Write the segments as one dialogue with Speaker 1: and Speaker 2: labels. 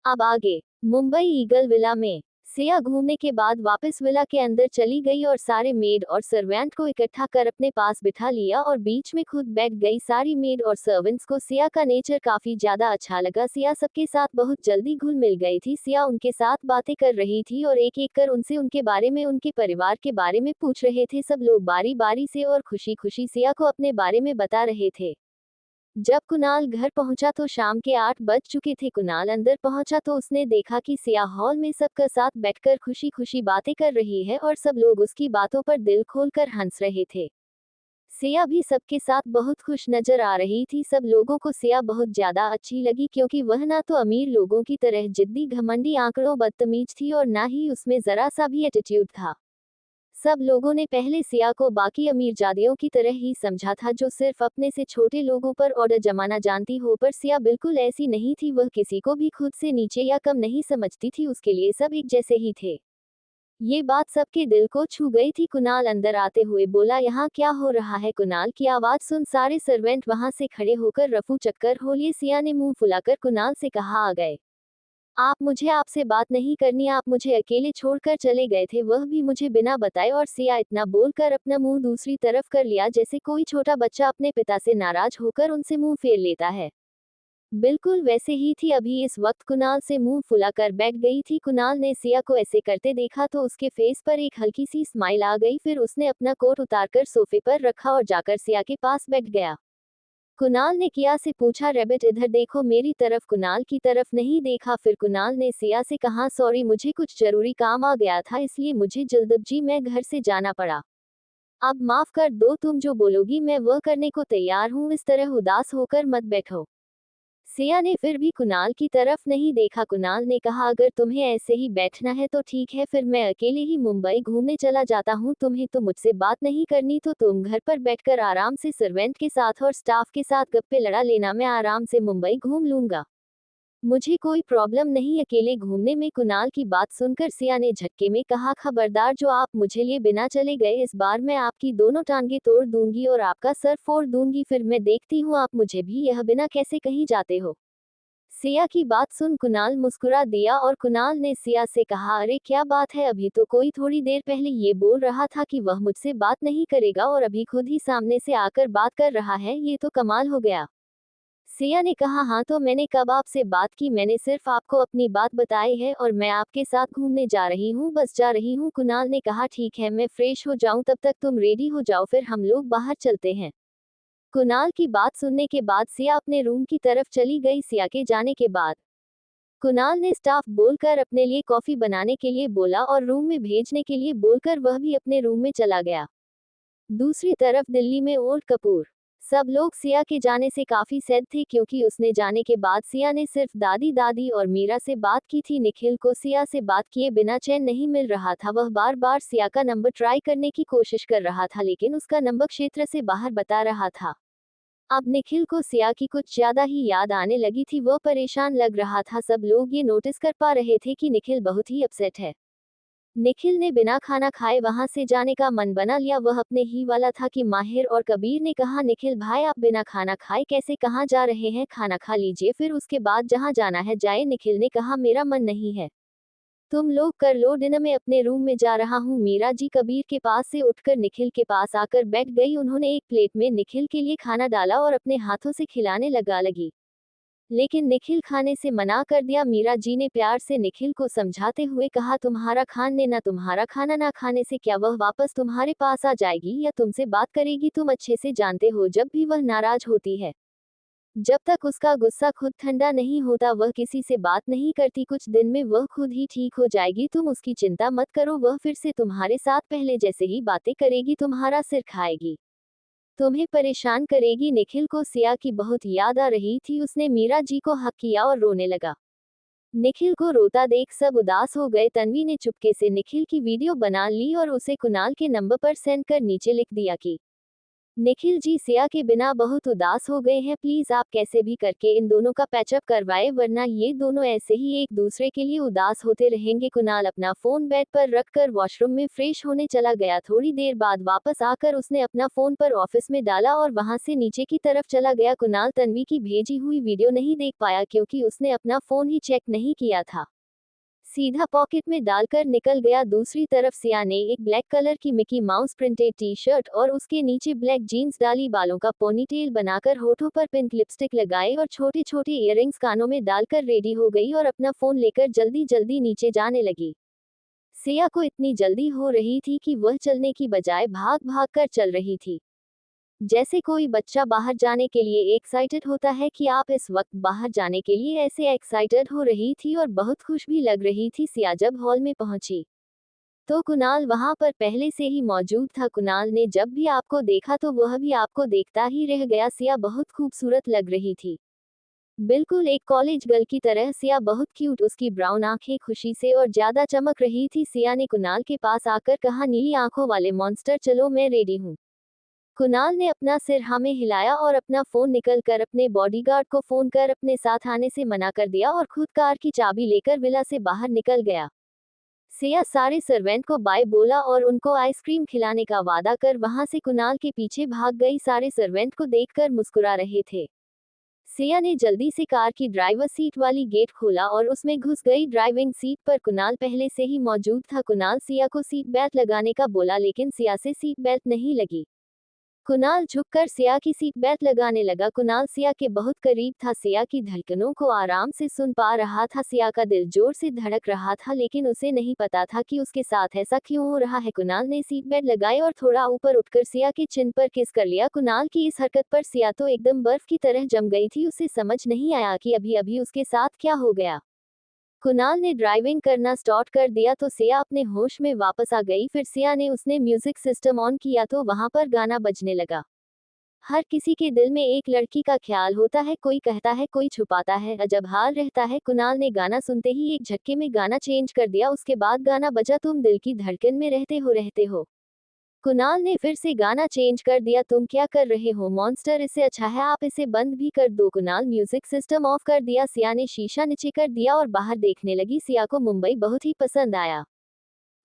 Speaker 1: अब आगे, Mumbai eagle villa में सिया घूमने के बाद वापस विला के अंदर चली गई और सारे मेड और सर्वेंट को इकट्ठा कर अपने पास बिठा लिया और बीच में खुद बैठ गई। सारी मेड और सर्वेंट्स को सिया का नेचर काफी ज्यादा अच्छा लगा। सिया सबके साथ बहुत जल्दी घुल मिल गई थी। सिया उनके साथ बातें कर रही थी और एक एक कर उनसे उनके बारे में, उनके परिवार के बारे में पूछ रहे थे। सब लोग बारी बारी से और खुशी खुशी सिया को अपने बारे में बता रहे थे। जब कुणाल घर पहुंचा तो शाम के 8 बज चुके थे। कुणाल अंदर पहुंचा तो उसने देखा कि सिया हॉल में सबका साथ बैठकर खुशी खुशी बातें कर रही है और सब लोग उसकी बातों पर दिल खोलकर हंस रहे थे। सिया भी सबके साथ बहुत खुश नजर आ रही थी। सब लोगों को सिया बहुत ज्यादा अच्छी लगी क्योंकि वह ना तो अमीर लोगों की तरह जिद्दी, घमंडी, आंकड़ों बदतमीज थी और ना ही उसमें जरा सा भी एटीट्यूड था। सब लोगों ने पहले सिया को बाकी अमीरजादियों की तरह ही समझा था जो सिर्फ अपने से छोटे लोगों पर ऑर्डर जमाना जानती हो, पर सिया बिल्कुल ऐसी नहीं थी। वह किसी को भी खुद से नीचे या कम नहीं समझती थी। उसके लिए सब एक जैसे ही थे। ये बात सबके दिल को छू गई थी। कुणाल अंदर आते हुए बोला, यहाँ क्या हो रहा है? कुणाल की आवाज सुन सारे सर्वेंट वहां से खड़े होकर रफू चक्कर हो लिए। सिया ने मुंह फुलाकर कुणाल से कहा, आ गए आप? मुझे आपसे बात नहीं करनी। आप मुझे अकेले छोड़कर चले गए थे, वह भी मुझे बिना बताए। और सिया इतना बोलकर अपना मुंह दूसरी तरफ कर लिया जैसे कोई छोटा बच्चा अपने पिता से नाराज होकर उनसे मुंह फेर लेता है। बिल्कुल वैसे ही थी अभी इस वक्त कुणाल से मुंह फुलाकर बैठ गई थी। कुणाल ने सिया को ऐसे करते देखा तो उसके फेस पर एक हल्की सी स्माइल आ गई। फिर उसने अपना कोट उतारकर सोफे पर रखा और जाकर सिया के पास बैठ गया। कुणाल ने किया से पूछा, रैबिट इधर देखो मेरी तरफ। कुणाल की तरफ नहीं देखा। फिर कुणाल ने सिया से कहा, सॉरी मुझे कुछ जरूरी काम आ गया था इसलिए मुझे जल्दबाजी में घर से जाना पड़ा। अब माफ कर दो, तुम जो बोलोगी मैं वह करने को तैयार हूँ। इस तरह उदास होकर मत बैठो। सिया ने फिर भी कुणाल की तरफ नहीं देखा। कुणाल ने कहा, अगर तुम्हें ऐसे ही बैठना है तो ठीक है, फिर मैं अकेले ही मुंबई घूमने चला जाता हूँ। तुम्हें तो मुझसे बात नहीं करनी तो तुम घर पर बैठकर आराम से सर्वेंट के साथ और स्टाफ के साथ गप्पे लड़ा लेना। मैं आराम से मुंबई घूम लूंगा, मुझे कोई प्रॉब्लम नहीं अकेले घूमने में। कुणाल की बात सुनकर सिया ने झटके में कहा, खबरदार, जो आप मुझे लिए बिना चले गए, इस बार मैं आपकी दोनों टांगे तोड़ दूंगी और आपका सर फोड़ दूंगी। फिर मैं देखती हूँ आप मुझे भी यह बिना कैसे कहीं जाते हो। सिया की बात सुन कुणाल मुस्कुरा दिया और कुणाल ने सिया से कहा, अरे क्या बात है, अभी तो कोई थोड़ी देर पहले ये बोल रहा था कि वह मुझसे बात नहीं करेगा और अभी खुद ही सामने से आकर बात कर रहा है, ये तो कमाल हो गया। सिया ने कहा, हाँ तो मैंने कब आपसे बात की? मैंने सिर्फ आपको अपनी बात बताई है और मैं आपके साथ घूमने जा रही हूँ, बस जा रही हूँ। कुणाल ने कहा, ठीक है मैं फ्रेश हो जाऊं तब तक तुम रेडी हो जाओ, फिर हम लोग बाहर चलते हैं। कुणाल की बात सुनने के बाद सिया अपने रूम की तरफ चली गई। सिया के जाने के बाद कुणाल ने स्टाफ बोलकर अपने लिए कॉफी बनाने के लिए बोला और रूम में भेजने के लिए बोलकर वह भी अपने रूम में चला गया। दूसरी तरफ दिल्ली में ओल्ड कपूर। सब लोग सिया के जाने से काफी सैड थे क्योंकि उसने जाने के बाद सिया ने सिर्फ दादी दादी और मीरा से बात की थी। निखिल को सिया से बात किए बिना चैन नहीं मिल रहा था। वह बार बार सिया का नंबर ट्राई करने की कोशिश कर रहा था लेकिन उसका नंबर क्षेत्र से बाहर बता रहा था। अब निखिल को सिया की कुछ ज्यादा ही याद आने लगी थी। वह परेशान लग रहा था। सब लोग ये नोटिस कर पा रहे थे कि निखिल बहुत ही अपसेट है। निखिल ने बिना खाना खाए वहां से जाने का मन बना लिया। वह अपने ही वाला था कि माहिर और कबीर ने कहा, निखिल भाई आप बिना खाना खाए कैसे कहाँ जा रहे हैं? खाना खा लीजिए, फिर उसके बाद जहाँ जाना है जाए। निखिल ने कहा, मेरा मन नहीं है, तुम लोग कर लो डिनर, में अपने रूम में जा रहा हूँ। मीरा जी कबीर के पास से उठकर निखिल के पास आकर बैठ गई। उन्होंने एक प्लेट में निखिल के लिए खाना डाला और अपने हाथों से खिलाने लगी, लेकिन निखिल खाने से मना कर दिया। मीरा जी ने प्यार से निखिल को समझाते हुए कहा, तुम्हारा खाने ना तुम्हारा खाना ना खाने से क्या वह वापस तुम्हारे पास आ जाएगी या तुमसे बात करेगी? तुम अच्छे से जानते हो जब भी वह नाराज होती है, जब तक उसका गुस्सा खुद ठंडा नहीं होता वह किसी से बात नहीं करती। कुछ दिन में वह खुद ही ठीक हो जाएगी, तुम उसकी चिंता मत करो। वह फिर से तुम्हारे साथ पहले जैसे ही बातें करेगी, तुम्हारा सिर खाएगी, तुम्हें परेशान करेगी। निखिल को सिया की बहुत याद आ रही थी। उसने मीरा जी को हक किया और रोने लगा। निखिल को रोता देख सब उदास हो गए। तन्वी ने चुपके से निखिल की वीडियो बना ली और उसे कुणाल के नंबर पर सेंड कर नीचे लिख दिया कि निखिल जी सिया के बिना बहुत उदास हो गए हैं, प्लीज आप कैसे भी करके इन दोनों का पैचअप करवाए, वरना ये दोनों ऐसे ही एक दूसरे के लिए उदास होते रहेंगे। कुणाल अपना फोन बेड पर रखकर वॉशरूम में फ्रेश होने चला गया। थोड़ी देर बाद वापस आकर उसने अपना फोन पर ऑफिस में डाला और वहां से नीचे की तरफ चला गया। कुणाल तन्वी की भेजी हुई वीडियो नहीं देख पाया क्योंकि उसने अपना फोन ही चेक नहीं किया था, सीधा पॉकेट में डालकर निकल गया। दूसरी तरफ सिया ने एक ब्लैक कलर की Mickey mouse printed T shirt और उसके नीचे ब्लैक जीन्स डाली, बालों का पोनीटेल बनाकर होठों पर पिंक लिपस्टिक लगाई और छोटे छोटे इयररिंग्स कानों में डालकर रेडी हो गई और अपना फोन लेकर जल्दी जल्दी नीचे जाने लगी। सिया को इतनी जल्दी हो रही थी कि वह चलने की बजाय भाग भाग कर चल रही थी, जैसे कोई बच्चा बाहर जाने के लिए एक्साइटेड होता है कि आप इस वक्त बाहर जाने के लिए ऐसे एक्साइटेड हो रही थी और बहुत खुश भी लग रही थी। सिया जब हॉल में पहुंची तो कुणाल वहां पर पहले से ही मौजूद था। कुणाल ने जब भी आपको देखा तो वह भी आपको देखता ही रह गया। सिया बहुत खूबसूरत लग रही थी, बिल्कुल एक कॉलेज गर्ल की तरह। सिया बहुत क्यूट, उसकी ब्राउन आंखें खुशी से और ज्यादा चमक रही थी। सिया ने कुणाल के पास आकर कहा, नीली आंखों वाले मॉन्स्टर चलो मैं रेडी हूँ। कुणाल ने अपना सिर हाँ में हिलाया और अपना फोन निकल कर अपने बॉडीगार्ड को फोन कर अपने साथ आने से मना कर दिया और खुद कार की चाबी लेकर विला से बाहर निकल गया। सिया सारे सर्वेंट को बाय बोला और उनको आइसक्रीम खिलाने का वादा कर वहां से कुणाल के पीछे भाग गई। सारे सर्वेंट को देखकर मुस्कुरा रहे थे। सिया ने जल्दी से कार की ड्राइवर सीट वाली गेट खोला और उसमें घुस गई। ड्राइविंग सीट पर कुणाल पहले से ही मौजूद था। कुणाल सिया को सीट बेल्ट लगाने का बोला लेकिन सिया से सीट बेल्ट नहीं लगी। कुणाल झुककर सिया की सीट बेल्ट लगाने लगा। कुणाल सिया के बहुत करीब था, सिया की धड़कनों को आराम से सुन पा रहा था। सिया का दिल जोर से धड़क रहा था लेकिन उसे नहीं पता था कि उसके साथ ऐसा क्यों हो रहा है। कुणाल ने सीट बेल्ट लगाई और थोड़ा ऊपर उठकर सिया के चिन पर किस कर लिया। कुणाल की इस हरकत पर सिया तो एकदम बर्फ की तरह जम गई थी। उसे समझ नहीं आया कि अभी अभी उसके साथ क्या हो गया। कुणाल ने ड्राइविंग करना स्टार्ट कर दिया तो सिया अपने होश में वापस आ गई। फिर सिया ने उसने म्यूजिक सिस्टम ऑन किया तो वहां पर गाना बजने लगा। हर किसी के दिल में एक लड़की का ख्याल होता है, कोई कहता है कोई छुपाता है, अजब हाल रहता है। कुणाल ने गाना सुनते ही एक झटके में गाना चेंज कर दिया। उसके बाद गाना बजा, तुम दिल की धड़कन में रहते हो। कुणाल ने फिर से गाना चेंज कर दिया, तुम क्या कर रहे हो मॉन्स्टर, इससे अच्छा है आप इसे बंद भी कर दो। कुणाल म्यूजिक सिस्टम ऑफ कर दिया। सिया ने शीशा नीचे कर दिया और बाहर देखने लगी। सिया को मुंबई बहुत ही पसंद आया।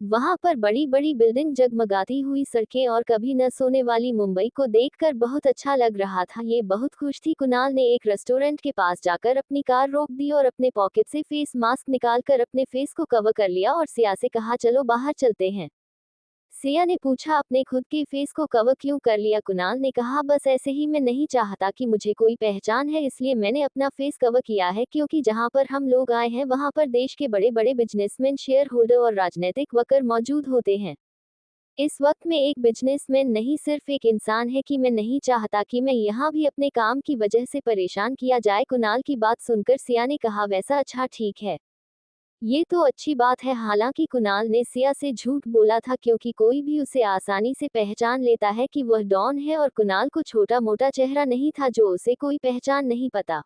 Speaker 1: वहां पर बड़ी बड़ी बिल्डिंग, जगमगाती हुई सड़कें और कभी न सोने वाली मुंबई को देखकर बहुत अच्छा लग रहा था। ये बहुत खुश थी। कुणाल ने एक रेस्टोरेंट के पास जाकर अपनी कार रोक दी और अपने पॉकेट से फेस मास्क निकालकर अपने फेस को कवर कर लिया और सिया से कहा, चलो बाहर चलते हैं। सिया ने पूछा, अपने खुद के फेस को कवर क्यों कर लिया। कुणाल ने कहा, बस ऐसे ही, मैं नहीं चाहता कि मुझे कोई पहचान है इसलिए मैंने अपना फेस कवर किया है, क्योंकि जहां पर हम लोग आए हैं वहां पर देश के बड़े बड़े बिजनेसमैन, शेयर होल्डर और राजनीतिक वर्कर मौजूद होते हैं। इस वक्त में एक बिजनेसमैन नहीं, सिर्फ एक इंसान है कि मैं नहीं चाहता कि मैं यहाँ भी अपने काम की वजह से परेशान किया जाए। कुणाल की बात सुनकर सिया ने कहा, वैसा अच्छा ठीक है, ये तो अच्छी बात है। हालांकि कुणाल ने सिया से झूठ बोला था क्योंकि कोई भी उसे आसानी से पहचान लेता है कि वह डॉन है और कुणाल को छोटा मोटा चेहरा नहीं था जो उसे कोई पहचान नहीं पता।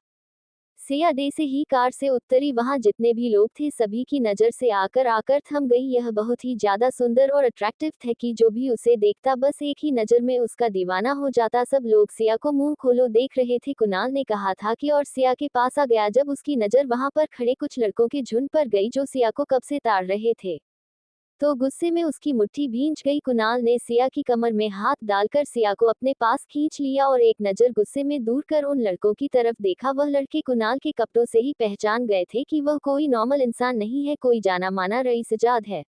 Speaker 1: सिया डे से ही कार से उतरी। वहां जितने भी लोग थे सभी की नजर से आकर आकर थम गई। यह बहुत ही ज्यादा सुंदर और अट्रैक्टिव थे कि जो भी उसे देखता बस एक ही नजर में उसका दीवाना हो जाता। सब लोग सिया को मुंह खोलो देख रहे थे। कुणाल ने कहा था कि और सिया के पास आ गया जब उसकी नजर वहां पर खड़े कुछ लड़कों के झुंड पर गई जो सिया को कब से ताड़ रहे थे, तो गुस्से में उसकी मुट्ठी भींच गई। कुणाल ने सिया की कमर में हाथ डालकर सिया को अपने पास खींच लिया और एक नजर गुस्से में दूर कर उन लड़कों की तरफ देखा। वह लड़के कुणाल के कपड़ों से ही पहचान गए थे कि वह कोई नॉर्मल इंसान नहीं है, कोई जाना माना रईसजाद है।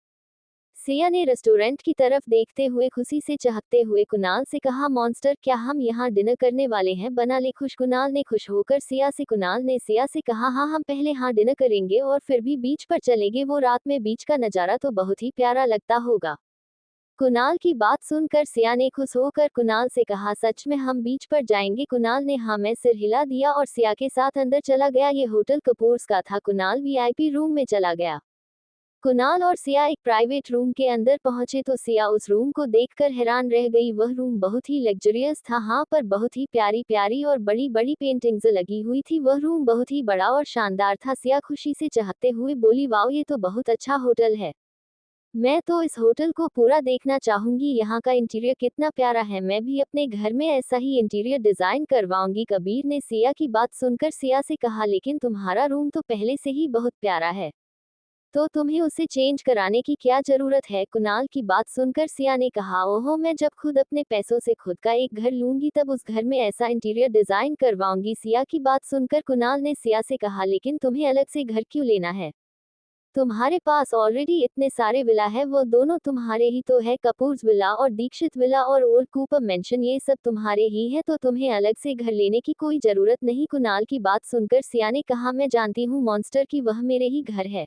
Speaker 1: सिया ने रेस्टोरेंट की तरफ देखते हुए खुशी से चाहते हुए कुणाल से कहा, मॉन्स्टर क्या हम यहाँ डिनर करने वाले हैं, बना ले खुश। कुणाल ने खुश होकर सिया से कुणाल ने सिया से कहा, हाँ हम पहले हाँ डिनर करेंगे और फिर भी बीच पर चलेंगे, वो रात में बीच का नज़ारा तो बहुत ही प्यारा लगता होगा। कुणाल की बात सुनकर सिया ने खुश होकर कुणाल से कहा, सच में हम बीच पर जाएंगे। कुणाल ने हाँ में सिर हिला दिया और सिया के साथ अंदर चला गया। ये होटल कपूर्स का था। कुणाल वीआईपी रूम में चला गया। कुणाल और सिया एक प्राइवेट रूम के अंदर पहुंचे तो सिया उस रूम को देखकर हैरान रह गई। वह रूम बहुत ही लग्जरियस था, हाँ पर बहुत ही प्यारी प्यारी और बड़ी बड़ी पेंटिंग्स लगी हुई थी। वह रूम बहुत ही बड़ा और शानदार था। सिया खुशी से चाहते हुए बोली, वाओ ये तो बहुत अच्छा होटल है। मैं तो इस होटल को पूरा देखना चाहूंगी, यहाँ का इंटीरियर कितना प्यारा है, मैं भी अपने घर में ऐसा ही इंटीरियर डिजाइन करवाऊंगी। कबीर ने सिया की बात सुनकर सिया से कहा, लेकिन तुम्हारा रूम तो पहले से ही बहुत प्यारा है, तो तुम्हें उसे चेंज कराने की क्या जरूरत है। कुणाल की बात सुनकर सिया ने कहा, ओहो, मैं जब खुद अपने पैसों से खुद का एक घर लूंगी तब उस घर में ऐसा इंटीरियर डिजाइन करवाऊंगी। सिया की बात सुनकर कुणाल ने सिया से कहा, लेकिन तुम्हें अलग से घर क्यों लेना है, तुम्हारे पास ऑलरेडी इतने सारे विला है, वो दोनों तुम्हारे ही तो है, कपूर्स विला और दीक्षित विला और ओल्ड कूपर मेंशन, ये सब तुम्हारे ही है, तो तुम्हें अलग से घर लेने की कोई जरूरत नहीं। कुणाल की बात सुनकर सिया ने कहा, मैं जानती हूँ मॉन्स्टर की वह मेरे ही घर है,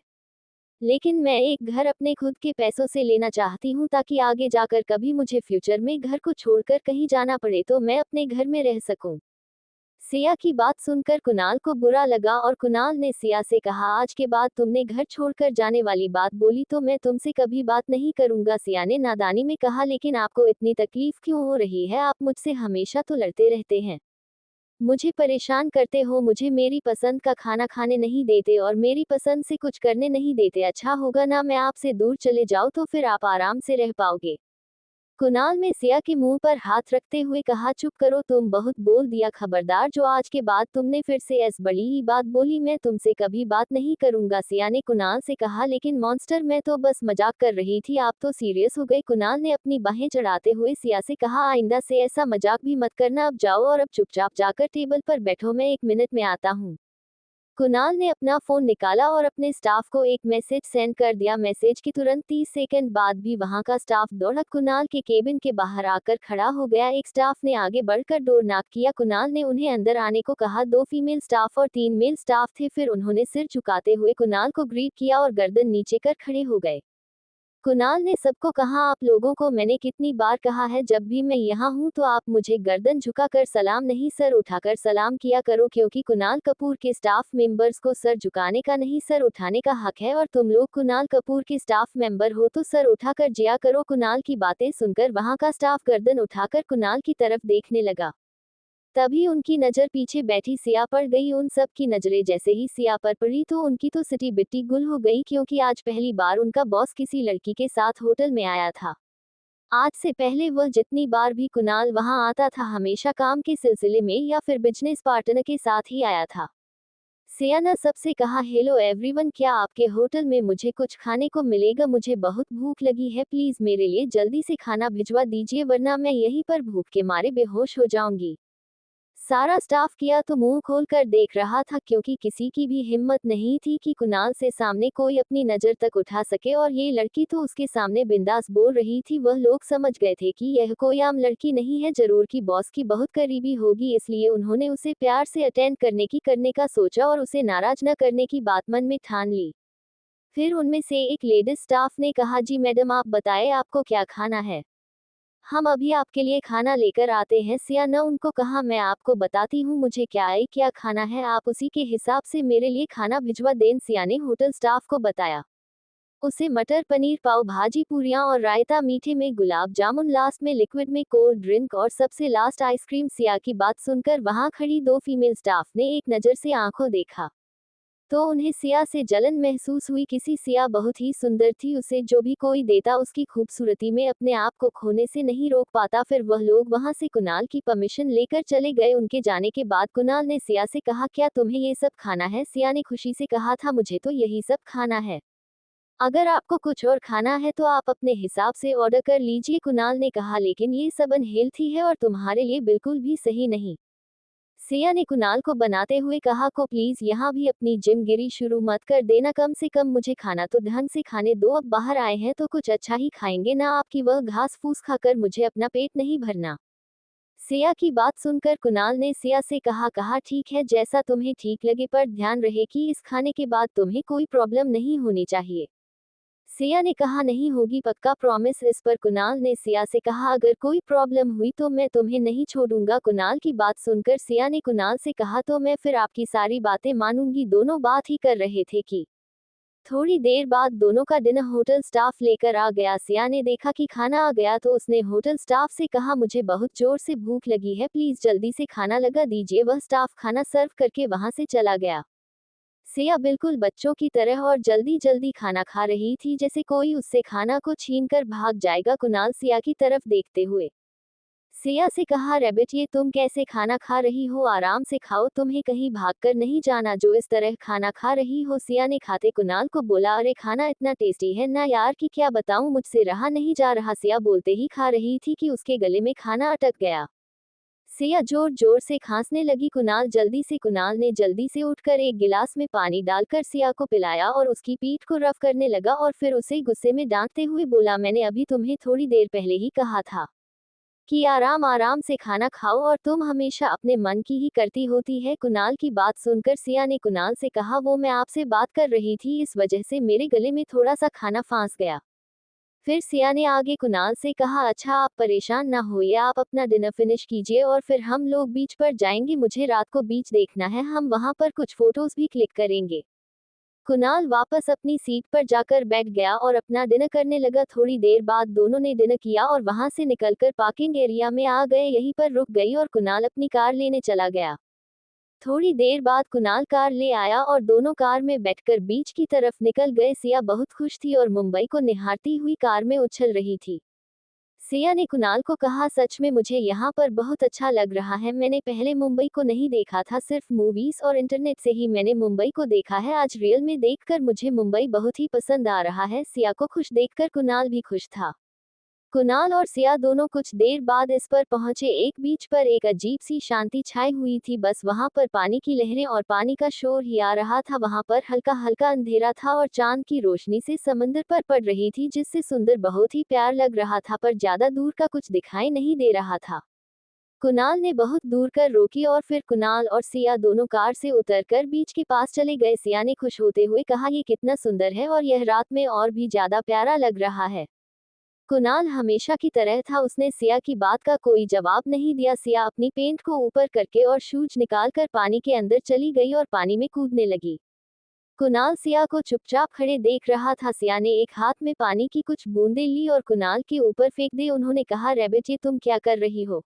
Speaker 1: लेकिन मैं एक घर अपने खुद के पैसों से लेना चाहती हूँ, ताकि आगे जाकर कभी मुझे फ्यूचर में घर को छोड़कर कहीं जाना पड़े तो मैं अपने घर में रह सकूं। सिया की बात सुनकर कुणाल को बुरा लगा और कुणाल ने सिया से कहा, आज के बाद तुमने घर छोड़कर जाने वाली बात बोली तो मैं तुमसे कभी बात नहीं करूंगा। सिया ने नादानी में कहा, लेकिन आपको इतनी तकलीफ क्यों हो रही है, आप मुझसे हमेशा तो लड़ते रहते हैं, मुझे परेशान करते हो, मुझे मेरी पसंद का खाना खाने नहीं देते और मेरी पसंद से कुछ करने नहीं देते, अच्छा होगा ना मैं आपसे दूर चले जाऊं, तो फिर आप आराम से रह पाओगे। कुणाल ने सिया के मुंह पर हाथ रखते हुए कहा, चुप करो, तुम बहुत बोल दिया, खबरदार, जो आज के बाद तुमने फिर से ऐसी बड़ी ही बात बोली मैं तुमसे कभी बात नहीं करूंगा। सिया ने कुणाल से कहा, लेकिन मॉन्स्टर, मैं तो बस मजाक कर रही थी, आप तो सीरियस हो गए। कुणाल ने अपनी बाहें चढ़ाते हुए सिया से कहा, आइंदा से ऐसा मजाक भी मत करना, अब जाओ और अब चुपचाप जाकर टेबल पर बैठो, मैं 1 मिनट में आता हूँ। कुणाल ने अपना फोन निकाला और अपने स्टाफ को एक मैसेज सेंड कर दिया। मैसेज के तुरंत 30 सेकंड बाद भी वहां का स्टाफ दौड़कर कुणाल के केबिन के बाहर आकर खड़ा हो गया। एक स्टाफ ने आगे बढ़कर डोर नॉक किया। कुणाल ने उन्हें अंदर आने को कहा। 2 फीमेल स्टाफ और 3 मेल स्टाफ थे। फिर उन्होंने सिर झुकाते हुए कुणाल को ग्रीट किया और गर्दन नीचे कर खड़े हो गए। कुणाल ने सबको कहा, आप लोगों को मैंने कितनी बार कहा है, जब भी मैं यहाँ हूँ तो आप मुझे गर्दन झुकाकर सलाम नहीं सर उठाकर सलाम किया करो, क्योंकि कुणाल कपूर के स्टाफ मेंबर्स को सर झुकाने का नहीं सर उठाने का हक है, और तुम लोग कुणाल कपूर के स्टाफ मेंबर हो तो सर उठाकर जिया करो। कुणाल की बातें सुनकर वहां का स्टाफ गर्दन उठाकर कुणाल की तरफ देखने लगा। तभी उनकी नजर पीछे बैठी सिया पर गई। उन सब की नजरें जैसे ही सिया पर पड़ी तो उनकी तो सिटी बिट्टी गुल हो गई, क्योंकि आज पहली बार उनका बॉस किसी लड़की के साथ होटल में आया था। आज से पहले वह जितनी बार भी कुणाल वहां आता था, हमेशा काम के सिलसिले में या फिर बिजनेस पार्टनर के साथ ही आया था। सिया ने सबसे कहा, हेलो एवरीवन, क्या आपके होटल में मुझे कुछ खाने को मिलेगा, मुझे बहुत भूख लगी है, प्लीज मेरे लिए जल्दी से खाना भिजवा दीजिए, वरना मैं यहीं पर भूख के मारे बेहोश हो जाऊंगी। सारा स्टाफ किया तो मुंह खोलकर देख रहा था, क्योंकि किसी की भी हिम्मत नहीं थी कि कुणाल से सामने कोई अपनी नजर तक उठा सके, और ये लड़की तो उसके सामने बिंदास बोल रही थी। वह लोग समझ गए थे कि यह कोई आम लड़की नहीं है, जरूर की बॉस की बहुत करीबी होगी, इसलिए उन्होंने उसे प्यार से अटेंड करने का सोचा और उसे नाराज न करने की बात मन में ठान ली। फिर उनमें से एक लेडीज स्टाफ ने कहा, जी मैडम, आप बताएं आपको क्या खाना है, हम अभी आपके लिए खाना लेकर आते हैं। सिया ने उनको कहा, मैं आपको बताती हूँ मुझे क्या खाना है, आप उसी के हिसाब से मेरे लिए खाना भिजवा दें। सिया ने होटल स्टाफ को बताया। उसे मटर पनीर, पाव भाजी, पूरियां और रायता, मीठे में गुलाब जामुन, लास्ट में लिक्विड में कोल्ड ड्रिंक और सबसे लास्ट आइसक्रीम। सिया की बात सुनकर वहां खड़ी 2 फीमेल स्टाफ ने एक नजर से आंखों देखा तो उन्हें सिया से जलन महसूस हुई। किसी सिया बहुत ही सुंदर थी, उसे जो भी कोई देता उसकी खूबसूरती में अपने आप को खोने से नहीं रोक पाता। फिर वह लोग वहां से कुणाल की परमिशन लेकर चले गए। उनके जाने के बाद कुणाल ने सिया से कहा, क्या तुम्हें ये सब खाना है? सिया ने खुशी से कहा था, मुझे तो यही सब खाना है, अगर आपको कुछ और खाना है तो आप अपने हिसाब से ऑर्डर कर लीजिए। कुणाल ने कहा, लेकिन ये सब अनहेल्थी है और तुम्हारे लिए बिल्कुल भी सही नहीं। सिया ने कुणाल को बनाते हुए कहा, को प्लीज यहाँ भी अपनी जिमगिरी शुरू मत कर देना, कम से कम मुझे खाना तो ढंग से खाने दो, अब बाहर आए हैं तो कुछ अच्छा ही खाएंगे ना, आपकी वह घास फूस खाकर मुझे अपना पेट नहीं भरना। सिया की बात सुनकर कुणाल ने सिया से कहा ठीक है, जैसा तुम्हें ठीक लगे, पर ध्यान रहे कि इस खाने के बाद तुम्हें कोई प्रॉब्लम नहीं होनी चाहिए। सिया ने कहा, नहीं होगी, पक्का प्रॉमिस। इस पर कुणाल ने सिया से कहा, अगर कोई प्रॉब्लम हुई तो मैं तुम्हें नहीं छोड़ूंगा। कुणाल की बात सुनकर सिया ने कुणाल से कहा, तो मैं फिर आपकी सारी बातें मानूंगी। दोनों बात ही कर रहे थे कि थोड़ी देर बाद दोनों का डिनर होटल स्टाफ लेकर आ गया। सिया ने देखा कि खाना आ गया तो उसने होटल स्टाफ से कहा, मुझे बहुत जोर से भूख लगी है, प्लीज जल्दी से खाना लगा दीजिए। वह स्टाफ खाना सर्व करके वहां से चला गया। सिया बिल्कुल बच्चों की तरह और जल्दी जल्दी खाना खा रही थी, जैसे कोई उससे खाना को छीन कर भाग जाएगा। कुणाल सिया की तरफ देखते हुए सिया से कहा, रैबिट ये तुम कैसे खाना खा रही हो, आराम से खाओ, तुम्हें कहीं भागकर नहीं जाना जो इस तरह खाना खा रही हो। सिया ने खाते कुणाल को बोला, अरे खाना इतना टेस्टी है ना यार कि क्या बताऊं, मुझसे रहा नहीं जा रहा। सिया बोलते ही खा रही थी कि उसके गले में खाना अटक गया। सिया जोर जोर से खांसने लगी। कुणाल ने जल्दी से उठकर एक गिलास में पानी डालकर सिया को पिलाया और उसकी पीठ को रफ करने लगा और फिर उसे गुस्से में डांटते हुए बोला, मैंने अभी तुम्हें थोड़ी देर पहले ही कहा था कि आराम आराम से खाना खाओ और तुम हमेशा अपने मन की ही करती होती है। कुणाल की बात सुनकर सिया ने कुणाल से कहा, वो मैं आपसे बात कर रही थी, इस वजह से मेरे गले में थोड़ा सा खाना फंस गया। फिर सिया ने आगे कुणाल से कहा, अच्छा आप परेशान ना होइए, आप अपना डिनर फिनिश कीजिए और फिर हम लोग बीच पर जाएंगे, मुझे रात को बीच देखना है, हम वहां पर कुछ फोटोज भी क्लिक करेंगे। कुणाल वापस अपनी सीट पर जाकर बैठ गया और अपना डिनर करने लगा। थोड़ी देर बाद दोनों ने डिनर किया और वहां से निकलकर पार्किंग एरिया में आ गए, यहीं पर रुक गई और कुणाल अपनी कार लेने चला गया। थोड़ी देर बाद कुणाल कार ले आया और दोनों कार में बैठकर बीच की तरफ निकल गए। सिया बहुत खुश थी और मुंबई को निहारती हुई कार में उछल रही थी। सिया ने कुणाल को कहा, सच में मुझे यहाँ पर बहुत अच्छा लग रहा है, मैंने पहले मुंबई को नहीं देखा था, सिर्फ मूवीज और इंटरनेट से ही मैंने मुंबई को देखा है, आज रियल में देखकर मुझे मुंबई बहुत ही पसंद आ रहा है। सिया को खुश देखकर कुणाल भी खुश था। कुणाल और सिया दोनों कुछ देर बाद इस पर पहुंचे। एक बीच पर एक अजीब सी शांति छाई हुई थी, बस वहां पर पानी की लहरें और पानी का शोर ही आ रहा था। वहां पर हल्का हल्का अंधेरा था और चांद की रोशनी से समंदर पर पड़ रही थी, जिससे सुंदर बहुत ही प्यार लग रहा था, पर ज्यादा दूर का कुछ दिखाई नहीं दे रहा था। कुणाल ने बहुत दूर कर रोकी और फिर कुणाल और सिया दोनों कार से उतरकर बीच के पास चले गए। सिया ने खुश होते हुए कहा, ये कितना सुंदर है और यह रात में और भी ज्यादा प्यारा लग रहा है। कुणाल हमेशा की तरह था, उसने सिया की बात का कोई जवाब नहीं दिया। सिया अपनी पेंट को ऊपर करके और शूज निकालकर पानी के अंदर चली गई और पानी में कूदने लगी। कुणाल सिया को चुपचाप खड़े देख रहा था। सिया ने एक हाथ में पानी की कुछ बूंदें ली और कुणाल के ऊपर फेंक दी। उन्होंने कहा, रैबिट ये तुम क्या कर रही हो?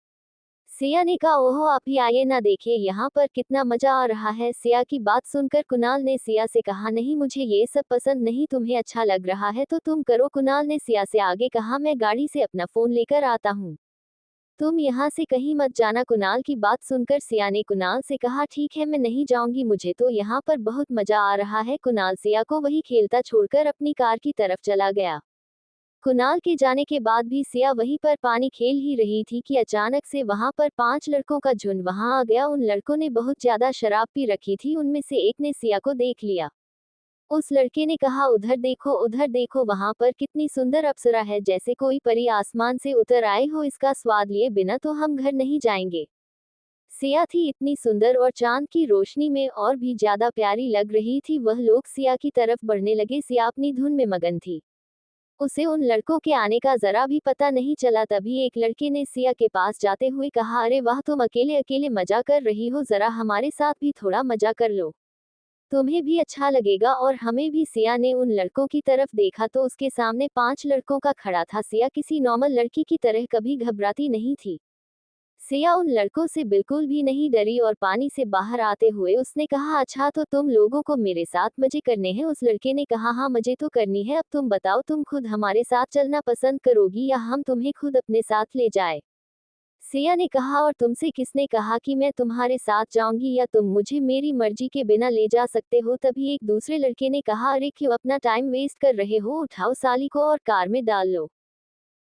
Speaker 1: सिया ने कहा, ओहो आप ही आइए ना, देखिए यहाँ पर कितना मजा आ रहा है। सिया की बात सुनकर कुणाल ने सिया से कहा, नहीं मुझे ये सब पसंद नहीं, तुम्हें अच्छा लग रहा है तो तुम करो। कुणाल ने सिया से आगे कहा, मैं गाड़ी से अपना फोन लेकर आता हूँ, तुम यहाँ से कहीं मत जाना। कुणाल की बात सुनकर सिया ने कुणाल से कहा, ठीक है मैं नहीं जाऊंगी, मुझे तो यहाँ पर बहुत मजा आ रहा है। कुणाल सिया को वही खेलता छोड़कर अपनी कार की तरफ चला गया। कुणाल के जाने के बाद भी सिया वहीं पर पानी खेल ही रही थी कि अचानक से वहां पर 5 लड़कों का झुंड वहां आ गया। उन लड़कों ने बहुत ज्यादा शराब पी रखी थी। उनमें से एक ने सिया को देख लिया। उस लड़के ने कहा, उधर देखो वहां पर कितनी सुंदर अप्सरा है, जैसे कोई परी आसमान से उतर आए हो, इसका स्वाद लिए बिना तो हम घर नहीं जाएंगे। सिया थी इतनी सुंदर और चांद की रोशनी में और भी ज्यादा प्यारी लग रही थी। वह लोग सिया की तरफ बढ़ने लगे। सिया अपनी धुन में मगन थी, उसे उन लड़कों के आने का जरा भी पता नहीं चला। तभी एक लड़के ने सिया के पास जाते हुए कहा, अरे वाह तुम अकेले अकेले मजा कर रही हो, जरा हमारे साथ भी थोड़ा मजा कर लो, तुम्हें भी अच्छा लगेगा और हमें भी। सिया ने उन लड़कों की तरफ देखा तो उसके सामने 5 लड़कों का खड़ा था। सिया किसी नॉर्मल लड़की की तरह कभी घबराती नहीं थी। सिया उन लड़कों से बिल्कुल भी नहीं डरी और पानी से बाहर आते हुए उसने कहा, अच्छा तो तुम लोगों को मेरे साथ मजे करने हैं? उस लड़के ने कहा, हाँ मजे तो करनी है, अब तुम बताओ तुम खुद हमारे साथ चलना पसंद करोगी या हम तुम्हें खुद अपने साथ ले जाए? सिया ने कहा, और तुमसे किसने कहा कि मैं तुम्हारे साथ जाऊंगी या तुम मुझे मेरी मर्जी के बिना ले जा सकते हो? तभी एक दूसरे लड़के ने कहा, अरे क्यों अपना टाइम वेस्ट कर रहे हो, उठाओ साली को और कार में डाल लो।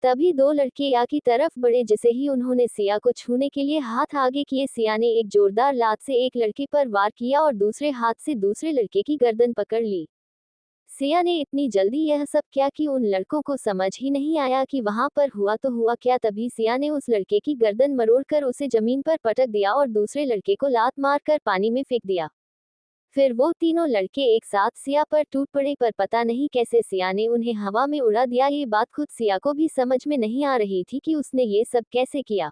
Speaker 1: तभी 2 लड़के या की तरफ बढ़े, जिसे ही उन्होंने सिया को छूने के लिए हाथ आगे किए। सिया ने एक जोरदार लात से एक लड़के पर वार किया और दूसरे हाथ से दूसरे लड़के की गर्दन पकड़ ली। सिया ने इतनी जल्दी यह सब क्या कि उन लड़कों को समझ ही नहीं आया कि वहां पर हुआ तो हुआ क्या। तभी सिया ने उस लड़के की गर्दन मरोड़कर उसे जमीन पर पटक दिया और दूसरे लड़के को लात मारकर पानी में फेंक दिया। फिर वो तीनों लड़के एक साथ सिया पर टूट पड़े, पर पता नहीं कैसे सिया ने उन्हें हवा में उड़ा दिया। ये बात खुद सिया को भी समझ में नहीं आ रही थी कि उसने ये सब कैसे किया।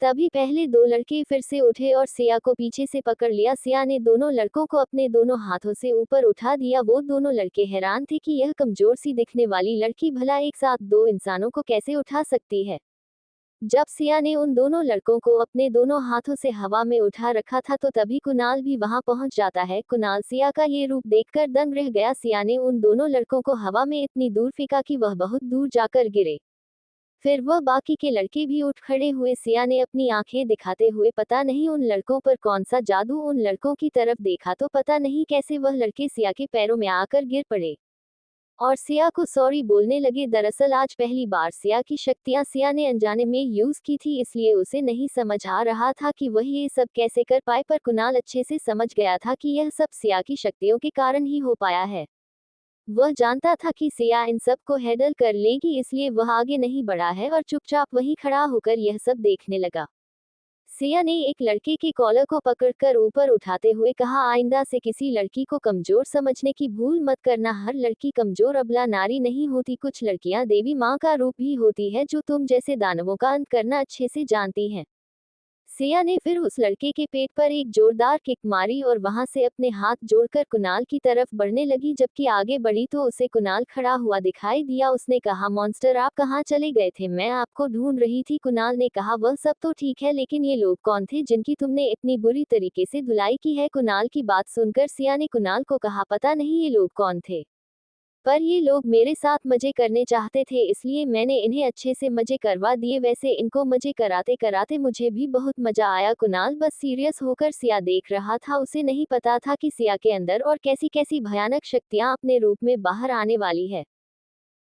Speaker 1: तभी पहले 2 लड़के फिर से उठे और सिया को पीछे से पकड़ लिया। सिया ने दोनों लड़कों को अपने दोनों हाथों से ऊपर उठा दिया। वो दोनों लड़के हैरान थे कि यह कमजोर सी दिखने वाली लड़की भला एक साथ 2 इंसानों को कैसे उठा सकती है। जब सिया ने उन दोनों लड़कों को अपने दोनों हाथों से हवा में उठा रखा था तो तभी कुणाल भी वहां पहुंच जाता है। कुणाल सिया का ये रूप देखकर दंग रह गया। सिया ने उन दोनों लड़कों को हवा में इतनी दूर फेंका कि वह बहुत दूर जाकर गिरे। फिर वह बाकी के लड़के भी उठ खड़े हुए। सिया ने अपनी आंखें दिखाते हुए पता नहीं उन लड़कों पर कौन सा जादू उन लड़कों की तरफ देखा तो पता नहीं कैसे वह लड़के सिया के पैरों में आकर गिर पड़े और सिया को सॉरी बोलने लगे। दरअसल आज पहली बार सिया की शक्तियां सिया ने अनजाने में यूज की थी, इसलिए उसे नहीं समझ आ रहा था कि वह ये सब कैसे कर पाए, पर कुणाल अच्छे से समझ गया था कि यह सब सिया की शक्तियों के कारण ही हो पाया है। वह जानता था कि सिया इन सब को हैंडल कर लेगी, इसलिए वह आगे नहीं बढ़ा है और चुपचाप वहीं खड़ा होकर यह सब देखने लगा। सिया ने एक लड़के के कॉलर को पकड़कर ऊपर उठाते हुए कहा, आइंदा से किसी लड़की को कमजोर समझने की भूल मत करना। हर लड़की कमजोर अबला नारी नहीं होती, कुछ लड़कियां देवी माँ का रूप भी होती है जो तुम जैसे दानवों का अंत करना अच्छे से जानती हैं। सिया ने फिर उस लड़के के पेट पर एक जोरदार किक मारी और वहां से अपने हाथ जोड़कर कुणाल की तरफ बढ़ने लगी। जबकि आगे बढ़ी तो उसे कुणाल खड़ा हुआ दिखाई दिया। उसने कहा, मॉन्स्टर आप कहाँ चले गए थे, मैं आपको ढूंढ रही थी। कुणाल ने कहा, वह सब तो ठीक है, लेकिन ये लोग कौन थे जिनकी तुमने इतनी बुरी तरीके से धुलाई की है। कुणाल की बात सुनकर सिया ने कुणाल को कहा, पता नहीं ये लोग कौन थे, पर ये लोग मेरे साथ मजे करने चाहते थे, इसलिए मैंने इन्हें अच्छे से मजे करवा दिए। वैसे इनको मजे कराते कराते मुझे भी बहुत मजा आया। कुणाल बस सीरियस होकर सिया देख रहा था। उसे नहीं पता था कि सिया के अंदर और कैसी कैसी भयानक शक्तियां अपने रूप में बाहर आने वाली है।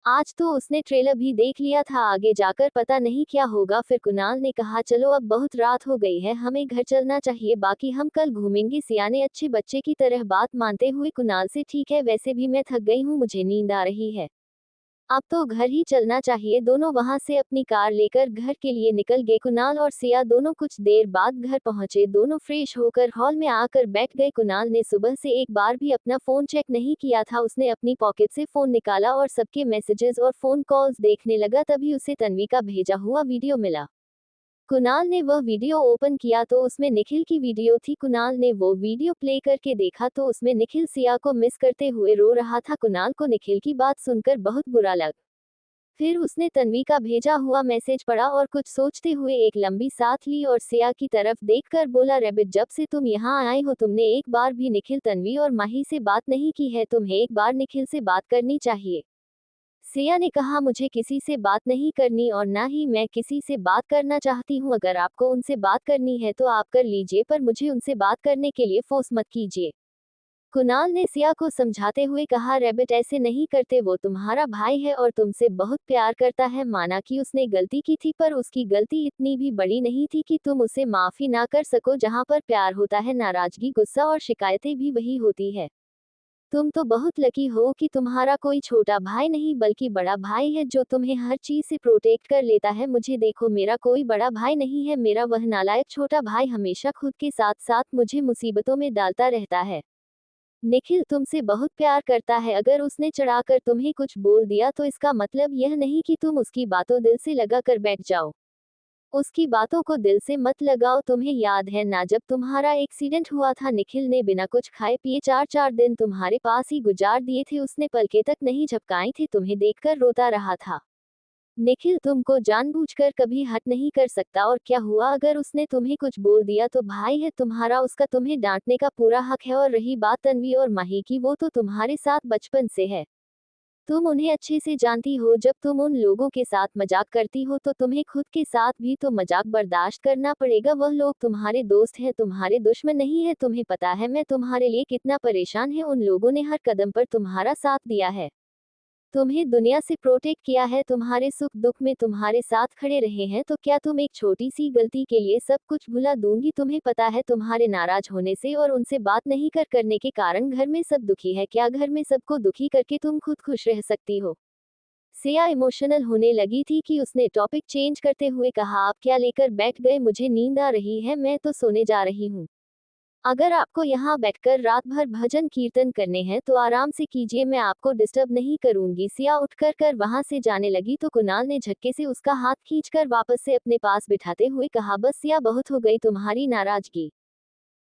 Speaker 1: आज तो उसने ट्रेलर भी देख लिया था, आगे जाकर पता नहीं क्या होगा। फिर कुणाल ने कहा, चलो अब बहुत रात हो गई है, हमें घर चलना चाहिए, बाकी हम कल घूमेंगे। सिया ने अच्छे बच्चे की तरह बात मानते हुए कुणाल से, ठीक है, वैसे भी मैं थक गई हूँ, मुझे नींद आ रही है, अब तो घर ही चलना चाहिए। दोनों वहां से अपनी कार लेकर घर के लिए निकल गए। कुणाल और सिया दोनों कुछ देर बाद घर पहुंचे। दोनों फ्रेश होकर हॉल में आकर बैठ गए। कुणाल ने सुबह से एक बार भी अपना फोन चेक नहीं किया था। उसने अपनी पॉकेट से फोन निकाला और सबके मैसेजेस और फोन कॉल्स देखने लगा। तभी उसे तन्वी का भेजा हुआ वीडियो मिला। कुणाल ने वह वीडियो ओपन किया तो उसमें निखिल की वीडियो थी। कुणाल ने वो वीडियो प्ले करके देखा तो उसमें निखिल सिया को मिस करते हुए रो रहा था। कुणाल को निखिल की बात सुनकर बहुत बुरा लगा। फिर उसने तन्वी का भेजा हुआ मैसेज पढ़ा और कुछ सोचते हुए एक लंबी सांस ली और सिया की तरफ देखकर बोला, रैबिट, जब से तुम यहाँ आए हो तुमने एक बार भी निखिल, तन्वी और माही से बात नहीं की है, तुम्हें एक बार निखिल से बात करनी चाहिए। सिया ने कहा, मुझे किसी से बात नहीं करनी और ना ही मैं किसी से बात करना चाहती हूँ। अगर आपको उनसे बात करनी है तो आप कर लीजिए, पर मुझे उनसे बात करने के लिए फोर्स मत कीजिए। कुणाल ने सिया को समझाते हुए कहा, रैबिट ऐसे नहीं करते, वो तुम्हारा भाई है और तुमसे बहुत प्यार करता है। माना कि उसने गलती की थी, पर उसकी गलती इतनी भी बड़ी नहीं थी कि तुम उसे माफी ना कर सको। जहाँ पर प्यार होता है, नाराजगी, गुस्सा और शिकायतें भी वही होती है। तुम तो बहुत लकी हो कि तुम्हारा कोई छोटा भाई नहीं बल्कि बड़ा भाई है जो तुम्हें हर चीज से प्रोटेक्ट कर लेता है। मुझे देखो, मेरा कोई बड़ा भाई नहीं है, मेरा वह नालायक छोटा भाई हमेशा खुद के साथ साथ मुझे मुसीबतों में डालता रहता है। निखिल तुमसे बहुत प्यार करता है, अगर उसने चढ़ाकर तुम्हें कुछ बोल दिया तो इसका मतलब यह नहीं कि तुम उसकी बातों दिल से लगा कर बैठ जाओ। उसकी बातों को दिल से मत लगाओ। तुम्हें याद है ना, जब तुम्हारा एक्सीडेंट हुआ था, निखिल ने बिना कुछ खाए पिए 4-4 दिन तुम्हारे पास ही गुजार दिए थे। उसने पलके तक नहीं झपकाई थी, तुम्हें देखकर रोता रहा था। निखिल तुमको जानबूझकर कभी हट नहीं कर सकता, और क्या हुआ अगर उसने तुम्हें कुछ बोल दिया तो भाई है तुम्हारा, उसका तुम्हें डांटने का पूरा हक है। और रही बात तन्वी और माही की, वो तो तुम्हारे साथ बचपन से है, तुम उन्हें अच्छे से जानती हो। जब तुम उन लोगों के साथ मजाक करती हो तो तुम्हें खुद के साथ भी तो मजाक बर्दाश्त करना पड़ेगा। वह लोग तुम्हारे दोस्त हैं, तुम्हारे दुश्मन नहीं है। तुम्हें पता है मैं तुम्हारे लिए कितना परेशान है, उन लोगों ने हर कदम पर तुम्हारा साथ दिया है, तुम्हें दुनिया से प्रोटेक्ट किया है, तुम्हारे सुख दुख में तुम्हारे साथ खड़े रहे हैं। तो क्या तुम एक छोटी सी गलती के लिए सब कुछ भुला दूंगी? तुम्हें पता है तुम्हारे नाराज होने से और उनसे बात नहीं करने के कारण घर में सब दुखी है। क्या घर में सबको दुखी करके तुम खुद खुश रह सकती हो? सिया इमोशनल होने लगी थी कि उसने टॉपिक चेंज करते हुए कहा, आप क्या लेकर बैठ गए, मुझे नींद आ रही है, मैं तो सोने जा रही हूँ। अगर आपको यहाँ बैठकर रात भर भजन कीर्तन करने हैं तो आराम से कीजिए, मैं आपको डिस्टर्ब नहीं करूंगी। सिया उठकर वहां से जाने लगी तो कुणाल ने झटके से उसका हाथ खींचकर वापस से अपने पास बिठाते हुए कहा, बस सिया, बहुत हो गई तुम्हारी नाराजगी।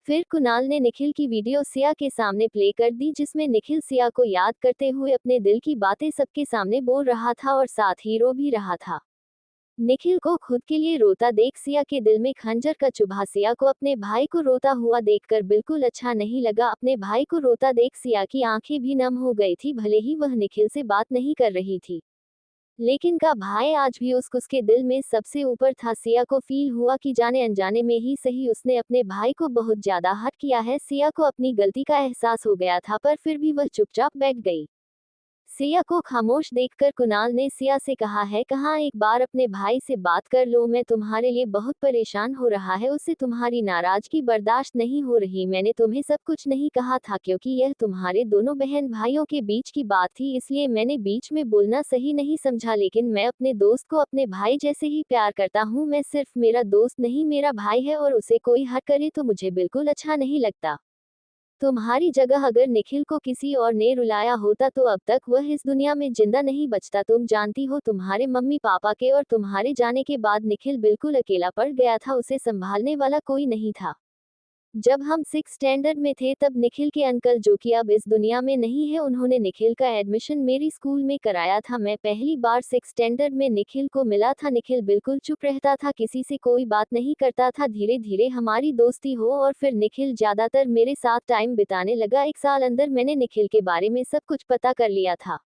Speaker 1: फिर कुणाल ने निखिल की वीडियो सिया के सामने प्ले कर दी, जिसमें निखिल सिया को याद करते हुए अपने दिल की बातें सबके सामने बोल रहा था और साथ ही रो भी रहा था। निखिल को खुद के लिए रोता देख सिया के दिल में खंजर का चुभा। सिया को अपने भाई को रोता हुआ देखकर बिल्कुल अच्छा नहीं लगा। अपने भाई को रोता देख सिया की आंखें भी नम हो गई थी। भले ही वह निखिल से बात नहीं कर रही थी, लेकिन का भाई आज भी उसके दिल में सबसे ऊपर था। सिया को फील हुआ कि जाने अनजाने में ही सही उसने अपने भाई को बहुत ज्यादा हर्ट किया है। सिया को अपनी गलती का एहसास हो गया था, पर फिर भी वह चुपचाप बैठ गई। सिया को खामोश देखकर कुणाल ने सिया से कहा है, कहाँ एक बार अपने भाई से बात कर लो, मैं तुम्हारे लिए बहुत परेशान हो रहा है, उससे तुम्हारी नाराजगी बर्दाश्त नहीं हो रही। मैंने तुम्हें सब कुछ नहीं कहा था क्योंकि यह तुम्हारे दोनों बहन भाइयों के बीच की बात थी, इसलिए मैंने बीच में बोलना सही नहीं समझा। लेकिन मैं अपने दोस्त को अपने भाई जैसे ही प्यार करता हूँ। मैं सिर्फ मेरा दोस्त नहीं, मेरा भाई है, और उसे कोई हर्ट करे तो मुझे बिल्कुल अच्छा नहीं लगता। तुम्हारी जगह अगर निखिल को किसी और ने रुलाया होता तो अब तक वह इस दुनिया में जिंदा नहीं बचता। तुम जानती हो, तुम्हारे मम्मी पापा के और तुम्हारे जाने के बाद निखिल बिल्कुल अकेला पड़ गया था, उसे संभालने वाला कोई नहीं था। जब हम 6 स्टैंडर्ड में थे तब निखिल के अंकल, जो कि अब इस दुनिया में नहीं है, उन्होंने निखिल का एडमिशन मेरी स्कूल में कराया था। मैं पहली बार 6 स्टैंडर्ड में निखिल को मिला था। निखिल बिल्कुल चुप रहता था, किसी से कोई बात नहीं करता था। धीरे धीरे हमारी दोस्ती हो और फिर निखिल ज्यादातर मेरे साथ टाइम बिताने लगा। 1 साल अंदर मैंने निखिल के बारे में सब कुछ पता कर लिया था।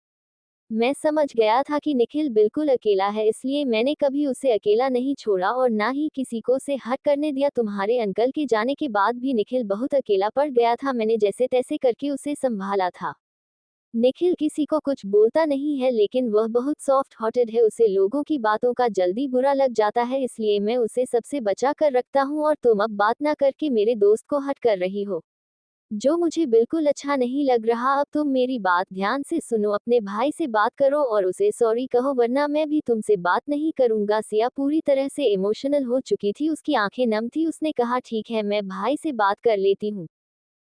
Speaker 1: मैं समझ गया था कि निखिल बिल्कुल अकेला है, इसलिए मैंने कभी उसे अकेला नहीं छोड़ा और ना ही किसी को उसे हर्ट करने दिया। तुम्हारे अंकल के जाने के बाद भी निखिल बहुत अकेला पड़ गया था। मैंने जैसे तैसे करके उसे संभाला था। निखिल किसी को कुछ बोलता नहीं है, लेकिन वह बहुत सॉफ्ट हार्टेड है। उसे लोगों की बातों का जल्दी बुरा लग जाता है, इसलिए मैं उसे सबसे बचा कर रखता हूँ। और तुम अब बात ना करके मेरे दोस्त को हर्ट कर रही हो, जो मुझे बिल्कुल अच्छा नहीं लग रहा। अब तुम मेरी बात ध्यान से सुनो, अपने भाई से बात करो और उसे सॉरी कहो, वरना मैं भी तुमसे बात नहीं करूंगा। सिया पूरी तरह से इमोशनल हो चुकी थी, उसकी आंखें नम थी। उसने कहा, ठीक है, मैं भाई से बात कर लेती हूँ।